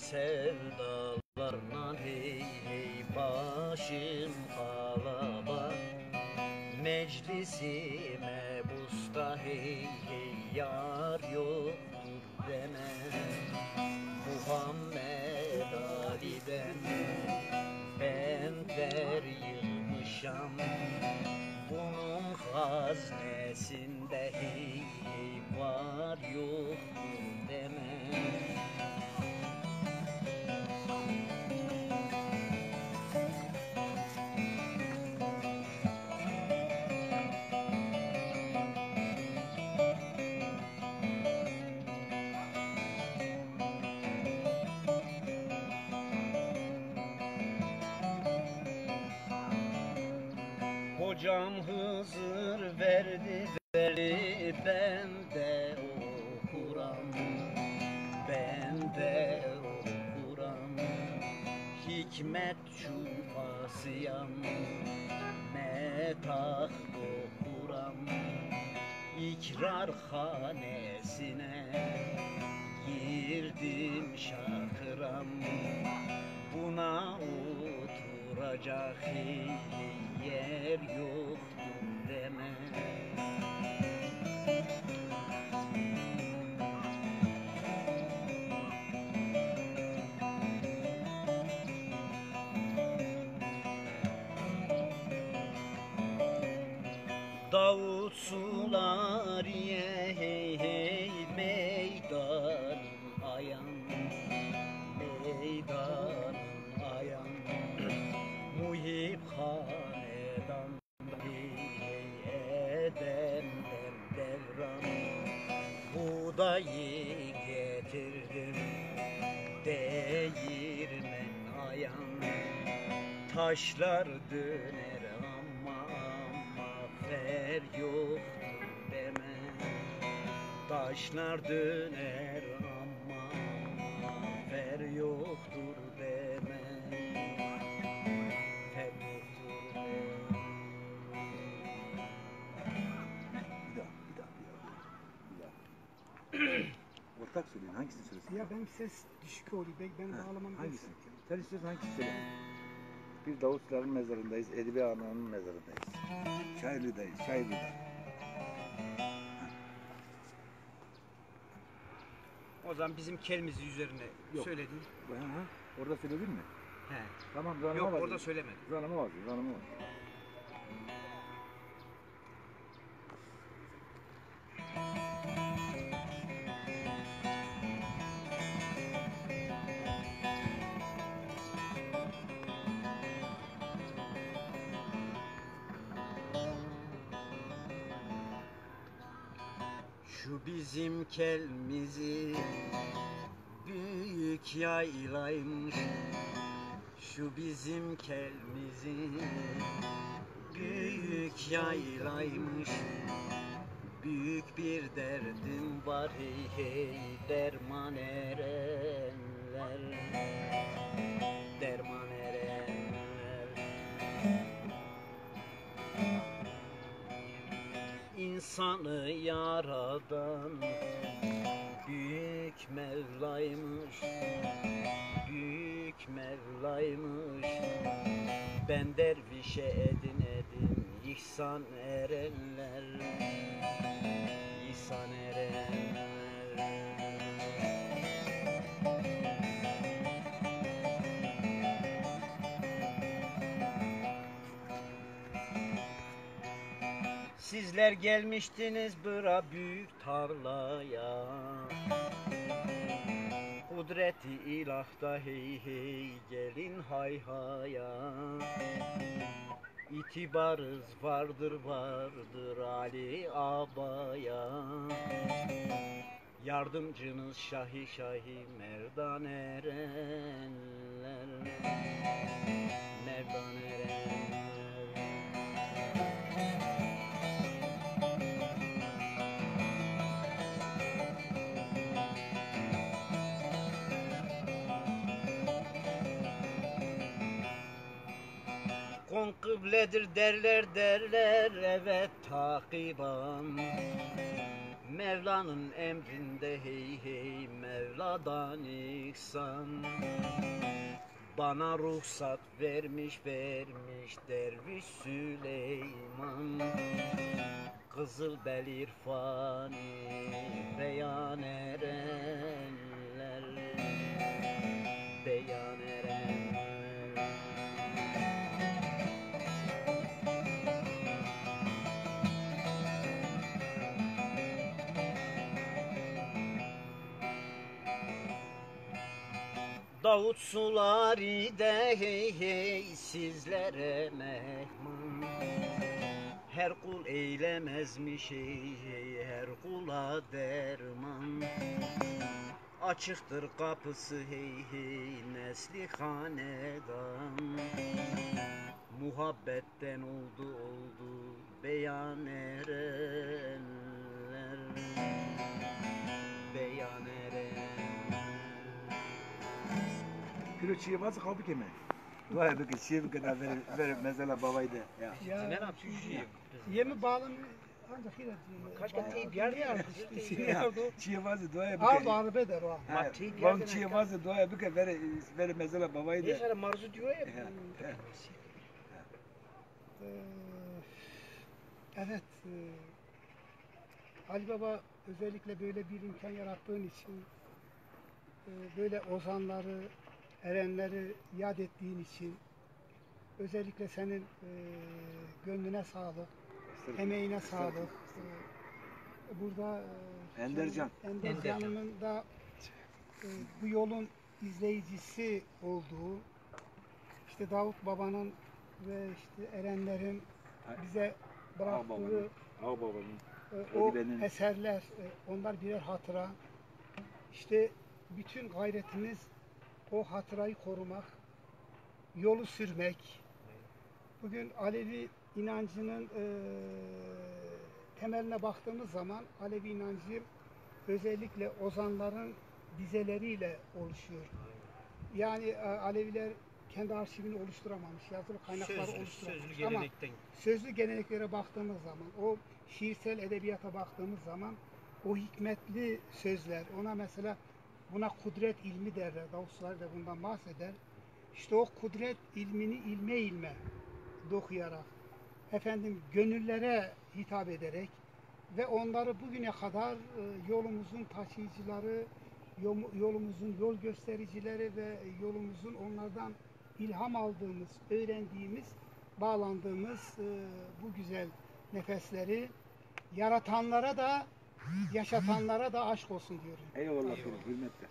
sevdalarla hey hey başım kalaba. Meclisime busta hey hey yar yoktur deme. Muhammed Ali'den benler yığmışam. Bunun haznesinde hey hey var yoktur deme. Hocam Hızır verdi ben de okuram, ben de okuram. Hikmet şufasıyam, metah okuram. İkrar hanesine girdim şakıram. Buna oturacak yer yoktur deme. Davut Sulariye hey hey meydan ayan, meydan ayan. Muhip hanedan hey hey edem devran. Buğdayı getirdim değirmen ayan. Taşlar döner ama fer yoktur deme. Taşlar döner ama fer yoktur deme. Fer yoktur deme. Ortak söyleyin, hangisini söylesin? Ya benim ses düşük oluyor, ben bağlamam hangisi? Sen istiyorsan hangisini söyle? Bir Davutların mezarındayız, Edibe Ana'nın mezarındayız. Şairli'deyiz, Şairli'de. O zaman bizim kelimizi üzerine söyledin. Orada söyledin mi? He. Tamam, zanıma yok var. Orada söylemedim. Zanıma var, zanıma var. Şu bizim kelmizi büyük yaylaymış. Şu bizim kelmizi büyük yaylaymış. Büyük bir derdim var hey hey derman erenler, derman erenler. İnsanı yaradan büyük Mevlaymış, büyük Mevlaymış. Ben dervişe edin ihsan erenler, ihsan erenler. Sizler gelmiştiniz bura büyük tarlaya. Kudreti ilahta hey hey gelin hay haya. İtibarız vardır vardır Ali Abaya. Yardımcınız Şahi Şahi Merdan erenler, Merdan erenler. Kon kıbledir derler evet takiban. Mevla'nın emrinde hey hey Mevla'dan ihsan. Bana ruhsat vermiş derviş Süleyman. Kızıl bel irfani beyan erenler, beyan erenler. Davut sularide hey hey sizlere mehman. Her kul eylemezmiş hey hey her kula derman. Açıktır kapısı hey hey nesli hanedan. Muhabbetten oldu beyan erenler, beyan erenler. Kilo çiğ varsa kapı keme. Dua et ki çiğ bir kadar ver mesela babaydı. Ya. Ya, Ne yaptın şu yem? Yemi bağlamıyor. Ancak yine diyorum. Kaç kere teyip yer yardı işte. Yardı. Çiğ varsa dua et. Ardı arbe der o. Bak, teyip Van yerden çiğ erken- varsa dua et ki ver mesela babaydı. Ne sana marzu diyor ya. Evet. Ali Baba özellikle böyle bir imkan yarattığın için böyle ozanları, erenleri yad ettiğin için özellikle senin gönlüne sağlık, emeğine sağlık. Burada Endercan. Endercan'ın da bu yolun izleyicisi olduğu, işte Davut Baba'nın ve işte erenlerin bize bıraktığı Ağababanın. o Edibe'nin. eserler, onlar birer hatıra. İşte bütün gayretimiz o hatırayı korumak, yolu sürmek. Bugün Alevi inancının temeline baktığımız zaman Alevi inancı özellikle ozanların dizeleriyle oluşuyor. Yani Aleviler kendi arşivini oluşturamamış, yazılı kaynakları oluşturamamış. Sözlü Ama gelenekten. sözlü geleneklere baktığımız zaman, o şiirsel edebiyata baktığımız zaman o hikmetli sözler, ona mesela buna kudret ilmi derler, Davutçular da bundan bahseder. İşte o kudret ilmini ilme dokuyarak, efendim gönüllere hitap ederek ve onları bugüne kadar yolumuzun taşıyıcıları, yolumuzun yol göstericileri ve yolumuzun onlardan ilham aldığımız, öğrendiğimiz, bağlandığımız bu güzel nefesleri yaratanlara da yaşatanlara da aşk olsun diyorum. Eyvallah, hürmetler.